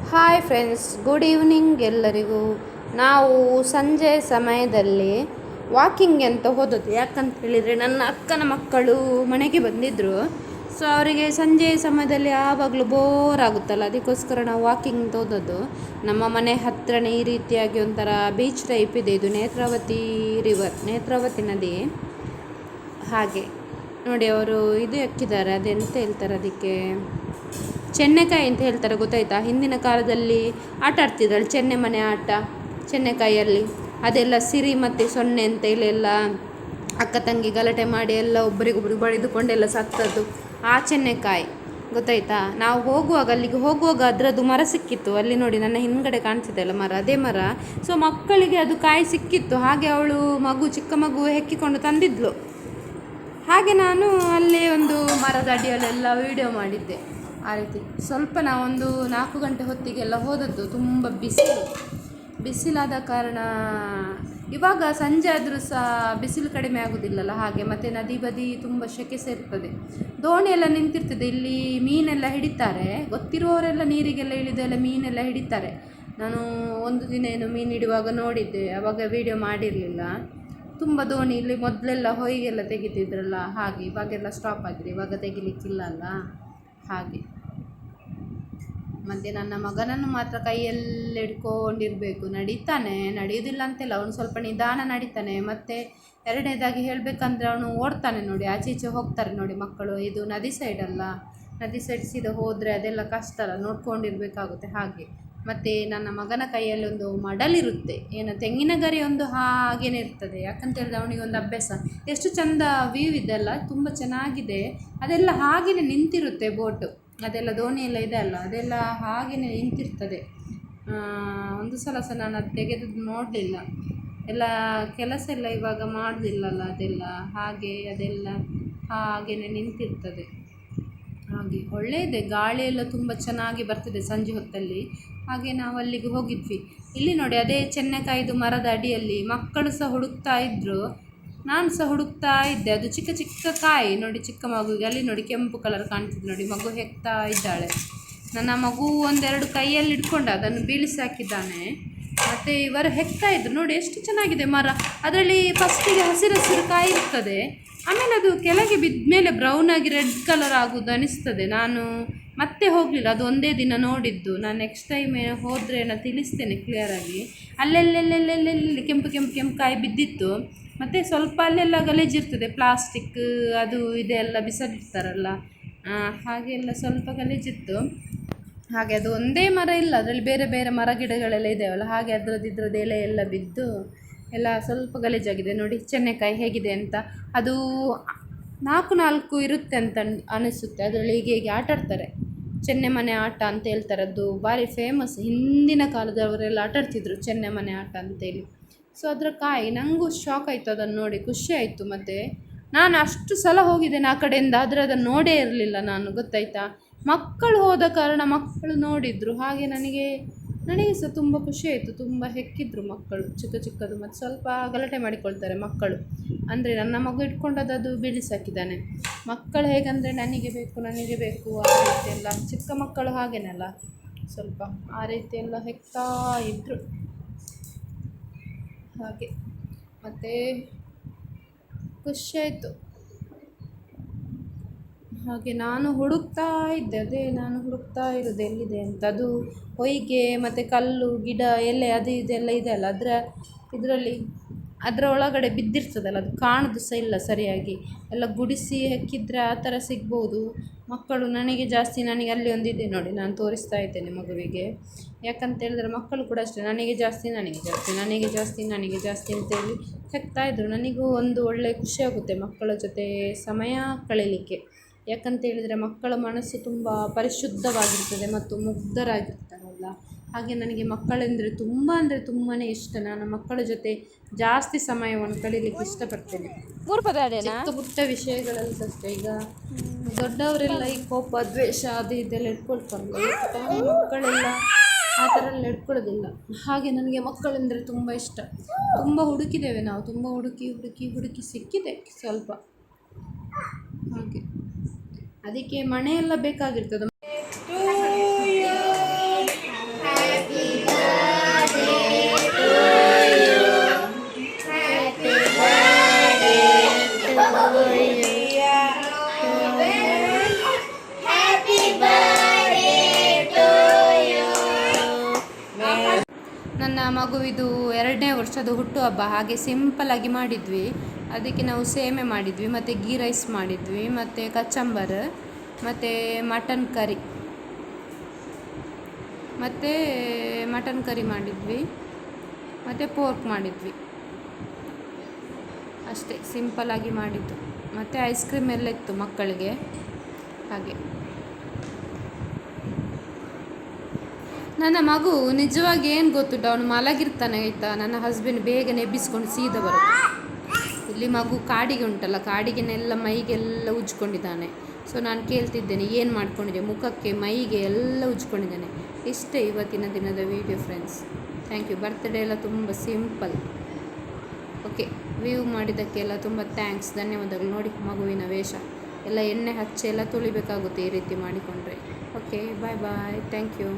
Hi friends, good evening ಎಲ್ಲರಿಗೂ. ನಾವು ಸಂಜೆ ಸಮಯದಲ್ಲಿ ವಾಕಿಂಗ್ ಅಂತ ಹೋದದ್ದು. ಯಾಕಂತ ಹೇಳಿದರೆ ನನ್ನ ಅಕ್ಕನ ಮಕ್ಕಳು ಮನೆಗೆ ಬಂದಿದ್ದರು. ಸೊ ಅವರಿಗೆ ಸಂಜೆ ಸಮಯದಲ್ಲಿ ಯಾವಾಗಲೂ ಬೋರ್ ಆಗುತ್ತಲ್ಲ, ಅದಕ್ಕೋಸ್ಕರ ನಾವು ವಾಕಿಂಗ್ ಅಂತ ಹೋದದ್ದು. ನಮ್ಮ ಮನೆ ಹತ್ತಿರನೇ ಈ ರೀತಿಯಾಗಿ ಒಂಥರ ಬೀಚ್ ಟೈಪ್ ಇದೆ. ಇದು ನೇತ್ರಾವತಿ ರಿವರ್, ನೇತ್ರಾವತಿ ನದಿ. ಹಾಗೆ ನೋಡಿ, ಅವರು ಇದು ಎಕ್ಕಿದ್ದಾರೆ, ಅದೆಂತ ಹೇಳ್ತಾರೆ ಅದಕ್ಕೆ, ಚೆನ್ನೆಕಾಯಿ ಅಂತ ಹೇಳ್ತಾರೆ, ಗೊತ್ತಾಯ್ತಾ? ಹಿಂದಿನ ಕಾಲದಲ್ಲಿ ಆಟ ಆಡ್ತಿದ್ರಲ್ಲ, ಚೆನ್ನೆ ಮನೆ ಆಟ, ಚೆನ್ನೆಕಾಯಲ್ಲಿ ಅದೆಲ್ಲ ಸಿರಿ ಮತ್ತು ಸೊನ್ನೆ ಅಂತ ಇಲ್ಲೆಲ್ಲ ಅಕ್ಕ ತಂಗಿ ಗಲಾಟೆ ಮಾಡಿ ಎಲ್ಲ ಒಬ್ಬರಿಗೊಬ್ರಿಗೆ ಬಡಿದುಕೊಂಡೆಲ್ಲ ಸತ್ತದ್ದು ಆ ಚೆನ್ನೆಕಾಯಿ, ಗೊತ್ತಾಯ್ತಾ? ನಾವು ಹೋಗುವಾಗ, ಅಲ್ಲಿಗೆ ಹೋಗುವಾಗ ಅದರದ್ದು ಮರ ಸಿಕ್ಕಿತ್ತು. ಅಲ್ಲಿ ನೋಡಿ, ನನ್ನ ಹಿಂದ್ಗಡೆ ಕಾಣಿಸಿದೆಲ್ಲ ಮರ, ಅದೇ ಮರ. ಸೊ ಮಕ್ಕಳಿಗೆ ಅದು ಕಾಯಿ ಸಿಕ್ಕಿತ್ತು. ಹಾಗೆ ಅವಳು ಚಿಕ್ಕ ಮಗು ಹೆಕ್ಕಿಕೊಂಡು ತಂದಿದ್ಲು. ಹಾಗೆ ನಾನು ಅಲ್ಲಿ ಒಂದು ಮರದ ಅಡಿಯಲ್ಲೆಲ್ಲ ವೀಡಿಯೋ ಮಾಡಿದ್ದೆ. ಆ ರೀತಿ ಸ್ವಲ್ಪ ನಾವೊಂದು 4 ಗಂಟೆ ಹೊತ್ತಿಗೆಲ್ಲ ಹೋದದ್ದು. ತುಂಬ ಬಿಸಿಲಾದ ಕಾರಣ ಇವಾಗ ಸಂಜೆ ಆದರೂ ಸಹ ಬಿಸಿಲು ಕಡಿಮೆ ಆಗೋದಿಲ್ಲಲ್ಲ, ಹಾಗೆ. ಮತ್ತು ನದಿ ಬದಿ ತುಂಬ ಸೆಕೆ ಸೇರ್ತದೆ, ದೋಣಿ ಎಲ್ಲ ನಿಂತಿರ್ತದೆ. ಇಲ್ಲಿ ಮೀನೆಲ್ಲ ಹಿಡಿತಾರೆ, ಗೊತ್ತಿರುವವರೆಲ್ಲ ನೀರಿಗೆಲ್ಲ ಇಳಿದೆಲ್ಲ ಮೀನೆಲ್ಲ ಹಿಡಿತಾರೆ. ನಾನು ಒಂದು ದಿನ ಏನು ಮೀನು ಹಿಡಿಯುವಾಗ ನೋಡಿದ್ದೆ, ಆವಾಗ ವೀಡಿಯೋ ಮಾಡಿರಲಿಲ್ಲ. ತುಂಬ ದೋಣಿ ಇಲ್ಲಿ ಮೊದಲೆಲ್ಲ ಹೊಯ್ಗೆಲ್ಲ ತೆಗಿತಿದ್ರಲ್ಲ, ಹಾಗೆ. ಇವಾಗೆಲ್ಲ ಸ್ಟಾಪ್ ಆಗಿದೆ, ಇವಾಗ ತೆಗಿಲಿಕ್ಕಿಲ್ಲ ಅಲ್ಲ, ಹಾಗೆ. ಮತ್ತು ನನ್ನ ಮಗನನ್ನು ಮಾತ್ರ ಕೈಯಲ್ಲಿ ಹಿಡ್ಕೊಂಡಿರಬೇಕು. ನಡೀತಾನೆ, ನಡೆಯೋದಿಲ್ಲ ಅಂತೆಲ್ಲ, ಅವನು ಸ್ವಲ್ಪ ನಿಧಾನ ನಡೀತಾನೆ. ಮತ್ತು ಎರಡನೇದಾಗಿ ಹೇಳಬೇಕಂದ್ರೆ ಅವನು ಓಡ್ತಾನೆ ನೋಡಿ, ಆಚೆ ಈಚೆ ಹೋಗ್ತಾರೆ ನೋಡಿ ಮಕ್ಕಳು. ಇದು ನದಿ ಸೈಡಲ್ಲ, ನದಿ ಸೈಡ್ ಸೀದಾ ಹೋದರೆ ಅದೆಲ್ಲ ಕಷ್ಟ ಅಲ್ಲ, ನೋಡ್ಕೊಂಡಿರಬೇಕಾಗುತ್ತೆ, ಹಾಗೆ. ಮತ್ತು ನನ್ನ ಮಗನ ಕೈಯಲ್ಲಿ ಒಂದು ಮಡಲಿರುತ್ತೆ, ಏನು ತೆಂಗಿನ ಗರಿ ಒಂದು ಹಾಗೇನೆ ಇರ್ತದೆ. ಯಾಕಂತ ಹೇಳಿದ್ರೆ ಅವನಿಗೊಂದು ಅಭ್ಯಾಸ. ಎಷ್ಟು ಚಂದ ವ್ಯೂ ಇದೆಲ್ಲ, ತುಂಬ ಚೆನ್ನಾಗಿದೆ. ಅದೆಲ್ಲ ಹಾಗೆಯೇ ನಿಂತಿರುತ್ತೆ ಬೋಟು, ಅದೆಲ್ಲ ದೋಣಿ ಎಲ್ಲ ಇದೆ ಅಲ್ಲ, ಅದೆಲ್ಲ ಹಾಗೆಯೇ ನಿಂತಿರ್ತದೆ. ಒಂದು ಸಲ ಸಹ ನಾನು ಅದು ತೆಗೆದು ನೋಡಲಿಲ್ಲ. ಎಲ್ಲ ಕೆಲಸ ಎಲ್ಲ ಇವಾಗ ಮಾಡೋದಿಲ್ಲಲ್ಲ, ಅದೆಲ್ಲ ಹಾಗೆ, ಅದೆಲ್ಲ ಹಾಗೆಯೇ ನಿಂತಿರ್ತದೆ. ಹಾಗೆ ಒಳ್ಳೆಯದೆ, ಗಾಳಿ ಎಲ್ಲ ತುಂಬ ಚೆನ್ನಾಗಿ ಬರ್ತದೆ ಸಂಜೆ ಹೊತ್ತಲ್ಲಿ. ಹಾಗೆ ನಾವು ಅಲ್ಲಿಗೆ ಹೋಗಿದ್ವಿ. ಇಲ್ಲಿ ನೋಡಿ, ಅದೇ ಚೆನ್ನೆಕಾಯಿದು ಮರದ ಅಡಿಯಲ್ಲಿ ಮಕ್ಕಳು ಸಹ ಹುಡುಕ್ತಾ ಇದ್ದರು, ನಾನು ಸಹ ಹುಡುಕ್ತಾ ಇದ್ದೆ. ಅದು ಚಿಕ್ಕ ಚಿಕ್ಕ ಕಾಯಿ ನೋಡಿ, ಚಿಕ್ಕ ಮಗುವಿಗೆ. ಅಲ್ಲಿ ನೋಡಿ, ಕೆಂಪು ಕಲರ್ ಕಾಣ್ತಿದ್ದು ನೋಡಿ, ಮಗು ಹೆಕ್ತಾ ಇದ್ದಾಳೆ. ನನ್ನ ಮಗು ಒಂದೆರಡು ಕೈಯಲ್ಲಿ ಹಿಡ್ಕೊಂಡು ಅದನ್ನು ಬೀಳಿಸಿ ಹಾಕಿದ್ದಾನೆ. ಮತ್ತು ಇವರು ಹೆಕ್ತಾ ಇದ್ರು ನೋಡಿ, ಎಷ್ಟು ಚೆನ್ನಾಗಿದೆ ಮರ. ಅದರಲ್ಲಿ ಫಸ್ಟಿಗೆ ಹಸಿರು ಕಾಯಿ ಇರ್ತದೆ, ಆಮೇಲೆ ಅದು ಕೆಳಗೆ ಬಿದ್ದ ಮೇಲೆ ಬ್ರೌನ್ ಆಗಿ ರೆಡ್ ಕಲರ್ ಆಗೋದು ಅನಿಸ್ತದೆ. ನಾನು ಮತ್ತೆ ಹೋಗಲಿಲ್ಲ, ಅದು ಒಂದೇ ದಿನ ನೋಡಿದ್ದು. ನಾನು ನೆಕ್ಸ್ಟ್ ಟೈಮ್ ಹೋದರೆ ನಾನು ತಿಳಿಸ್ತೇನೆ ಕ್ಲಿಯರಾಗಿ. ಅಲ್ಲೆಲ್ಲೆಲ್ಲೆಲ್ಲೆಲ್ಲೆಲ್ಲಿ ಕೆಂಪು ಕೆಂಪು ಕೆಂಪು ಕಾಯಿ ಬಿದ್ದಿತ್ತು. ಮತ್ತು ಸ್ವಲ್ಪ ಅಲ್ಲೆಲ್ಲ ಗಲೀಜಿರ್ತದೆ, ಪ್ಲಾಸ್ಟಿಕ್ ಅದು ಇದೆಲ್ಲ ಬಿಸಾಡಿರ್ತಾರಲ್ಲ, ಹಾಗೆಲ್ಲ ಸ್ವಲ್ಪ ಗಲೀಜಿತ್ತು. ಹಾಗೆ ಅದು ಒಂದೇ ಮರ ಇಲ್ಲ, ಅದರಲ್ಲಿ ಬೇರೆ ಬೇರೆ ಮರ ಗಿಡಗಳೆಲ್ಲ ಇದೆಯಲ್ಲ, ಹಾಗೆ ಇದ್ರದ್ದು ಎಲೆ ಎಲ್ಲ ಬಿದ್ದು ಎಲ್ಲ ಸ್ವಲ್ಪ ಗಲೀಜಾಗಿದೆ. ನೋಡಿ ಚೆನ್ನೆಕಾಯಿ ಹೇಗಿದೆ ಅಂತ. ಅದು 4 ಇರುತ್ತೆ ಅಂತ ಅನಿಸುತ್ತೆ. ಅದರಲ್ಲಿ ಹೀಗೆ ಆಟ ಆಡ್ತಾರೆ, ಚೆನ್ನೆ ಮನೆ ಆಟ ಅಂತ ಹೇಳ್ತಾರೆ. ಅದು ಭಾರಿ ಫೇಮಸ್, ಹಿಂದಿನ ಕಾಲದವರೆಲ್ಲ ಆಟ ಆಡ್ತಿದ್ರು ಚೆನ್ನೆ ಮನೆ ಆಟ ಅಂತೇಳಿ. ಸೊ ಅದರ ಕಾಯಿ ನನಗೂ ಶಾಕ್ ಆಯಿತು, ಅದನ್ನು ನೋಡಿ ಖುಷಿ ಆಯಿತು. ಮತ್ತು ನಾನು ಅಷ್ಟು ಸಲ ಹೋಗಿದ್ದೇನೆ ಆ ಕಡೆಯಿಂದ, ಆದರೆ ಅದನ್ನು ನೋಡೇ ಇರಲಿಲ್ಲ ನಾನು, ಗೊತ್ತಾಯ್ತಾ? ಮಕ್ಕಳು ಹೋದ ಕಾರಣ ಮಕ್ಕಳು ನೋಡಿದರು. ಹಾಗೆ ನನಗೆ ಸಹ ತುಂಬ ಖುಷಿ ಆಯಿತು. ತುಂಬ ಹೆಕ್ಕಿದ್ರು ಮಕ್ಕಳು, ಚಿಕ್ಕ ಚಿಕ್ಕದು. ಮತ್ತು ಸ್ವಲ್ಪ ಗಲಾಟೆ ಮಾಡಿಕೊಳ್ತಾರೆ ಮಕ್ಕಳು. ಅಂದರೆ ನನ್ನ ಮಗು ಇಟ್ಕೊಂಡದ್ದು ಬೀಳಿಸಾಕಿದ್ದಾನೆ. ಮಕ್ಕಳು ಹೇಗಂದರೆ ನನಗೆ ಬೇಕು ಆ ರೀತಿ ಎಲ್ಲ, ಚಿಕ್ಕ ಮಕ್ಕಳು ಹಾಗೇನಲ್ಲ, ಸ್ವಲ್ಪ ಆ ರೀತಿ ಎಲ್ಲ ಹೆಕ್ತಾ ಇದ್ದರು, ಹಾಗೆ. ಮತ್ತು ಖುಷಿಯಾಯಿತು. ಹಾಗೆ ನಾನು ಹುಡುಕ್ತಾ ಇದ್ದೆ, ಅದೇ ನಾನು ಹುಡುಕ್ತಾ ಇರೋದು ಎಲ್ಲಿದೆ ಅಂತ. ಅದು ಹೊಯ್ಗೆ ಮತ್ತು ಕಲ್ಲು ಗಿಡ ಎಲೆ ಅದು ಇದೆಲ್ಲ ಇದೆಯಲ್ಲ, ಅದರ ಒಳಗಡೆ ಬಿದ್ದಿರ್ತದಲ್ಲ, ಅದು ಕಾಣೋದು ಸಹ ಇಲ್ಲ ಸರಿಯಾಗಿ. ಎಲ್ಲ ಗುಡಿಸಿ ಹೆಕ್ಕಿದ್ರೆ ಆ ಥರ ಸಿಗ್ಬೋದು. ಮಕ್ಕಳು ನನಗೆ ಅಲ್ಲಿ ಒಂದಿದೆ ನೋಡಿ, ನಾನು ತೋರಿಸ್ತಾ ಇದ್ದೇನೆ ಮಗುವಿಗೆ. ಯಾಕಂತ ಹೇಳಿದ್ರೆ ಮಕ್ಕಳು ಕೂಡ ಅಷ್ಟೇ, ನನಗೆ ಜಾಸ್ತಿ ಅಂತೇಳಿ ಹೆಕ್ತಾ ಇದ್ದರು. ನನಗೂ ಒಂದು ಒಳ್ಳೆ ಖುಷಿಯಾಗುತ್ತೆ ಮಕ್ಕಳ ಜೊತೆ ಸಮಯ ಕಳೀಲಿಕ್ಕೆ. ಯಾಕಂತ ಹೇಳಿದರೆ ಮಕ್ಕಳ ಮನಸ್ಸು ತುಂಬ ಪರಿಶುದ್ಧವಾಗಿರ್ತದೆ ಮತ್ತು ಮುಗ್ಧರಾಗಿರ್ತಾರಲ್ಲ, ಹಾಗೆ ನನಗೆ ಮಕ್ಕಳೆಂದರೆ ತುಂಬಾ ಇಷ್ಟ. ನಾನು ಮಕ್ಕಳ ಜೊತೆ ಜಾಸ್ತಿ ಸಮಯವನ್ನು ಕಳೀಲಿಕ್ಕೆ ಇಷ್ಟಪಡ್ತೇನೆ. ಚಿಕ್ಕ ಪುಟ್ಟ ವಿಷಯಗಳಲ್ಲಿ ಅಷ್ಟೇ. ಈಗ ದೊಡ್ಡವರೆಲ್ಲ ಈ ಕೋಪ ದ್ವೇಷ ಅದು ಇದೆಲ್ಲ ಇಟ್ಕೊಳ್ತಾರಲ್ಲ, ಮಕ್ಕಳೆಲ್ಲ ಆ ಥರ ಎಲ್ಲ ಇಟ್ಕೊಳ್ಳೋದಿಲ್ಲ. ಹಾಗೆ ನನಗೆ ಮಕ್ಕಳೆಂದರೆ ತುಂಬ ಇಷ್ಟ. ತುಂಬ ಹುಡುಕಿದ್ದೇವೆ ನಾವು, ತುಂಬ ಹುಡುಕಿ ಸಿಕ್ಕಿದೆ ಸ್ವಲ್ಪ, ಹಾಗೆ. ಅದಕ್ಕೆ ಮನೆಯೆಲ್ಲ ಬೇಕಾಗಿರ್ತದೆ. ನನ್ನ ಮಗುವಿದು 2ನೇ ವರ್ಷದ ಹುಟ್ಟುಹಬ್ಬ, ಹಾಗೆ ಸಿಂಪಲ್ಲಾಗಿ ಮಾಡಿದ್ವಿ. ಅದಕ್ಕೆ ನಾವು ಸೇಮೆ ಮಾಡಿದ್ವಿ, ಮತ್ತು ಗೀ ರೈಸ್ ಮಾಡಿದ್ವಿ, ಮತ್ತು ಕಚಂಬರ್, ಮತ್ತು ಮಟನ್ ಕರಿ ಮಾಡಿದ್ವಿ, ಮತ್ತು ಪೋರ್ಕ್ ಮಾಡಿದ್ವಿ. ಅಷ್ಟೇ ಸಿಂಪಲ್ಲಾಗಿ ಮಾಡಿದ್ದು. ಮತ್ತು ಐಸ್ ಕ್ರೀಮ್ ಎಲ್ಲ ಇತ್ತು ಮಕ್ಕಳಿಗೆ. ಹಾಗೆ ನನ್ನ ಮಗು ನಿಜವಾಗಿ ಏನು ಗೊತ್ತುಂಟು, ಅವನು ಮಲಗಿರ್ತಾನೆ ಆಯಿತಾ, ನನ್ನ ಹಸ್ಬೆಂಡ್ ಬೇಗನೆ ಎಬ್ಬಿಸ್ಕೊಂಡು ಸೀದಾ ಬರುತ್ತೆ. ಇಲ್ಲಿ ಮಗು ಕಾಡಿಗೆ ಉಂಟಲ್ಲ, ಕಾಡಿಗೆನೆಲ್ಲ ಮೈಗೆಲ್ಲ ಉಜ್ಕೊಂಡಿದ್ದಾನೆ. ಸೊ ನಾನು ಕೇಳ್ತಿದ್ದೇನೆ, ಏನು ಮಾಡ್ಕೊಂಡಿದ್ದೆ, ಮುಖಕ್ಕೆ ಮೈಗೆ ಎಲ್ಲ ಉಜ್ಕೊಂಡಿದ್ದಾನೆ. ಇಷ್ಟೇ ಇವತ್ತಿನ ದಿನದ video friends. Thank you. Birthday ಎಲ್ಲ ತುಂಬ ಸಿಂಪಲ್. ಓಕೆ, ವ್ಯೂ ಮಾಡಿದ್ದಕ್ಕೆಲ್ಲ ತುಂಬ ಥ್ಯಾಂಕ್ಸ್, ಧನ್ಯವಾದಗಳು. ನೋಡಿ ಮಗುವಿನ ವೇಷ ಎಲ್ಲ ಎಣ್ಣೆ ಹಚ್ಚಿ ಎಲ್ಲ ತುಳಿಬೇಕಾಗುತ್ತೆ ಈ ರೀತಿ ಮಾಡಿಕೊಂಡ್ರೆ. Okay, bye bye, thank you.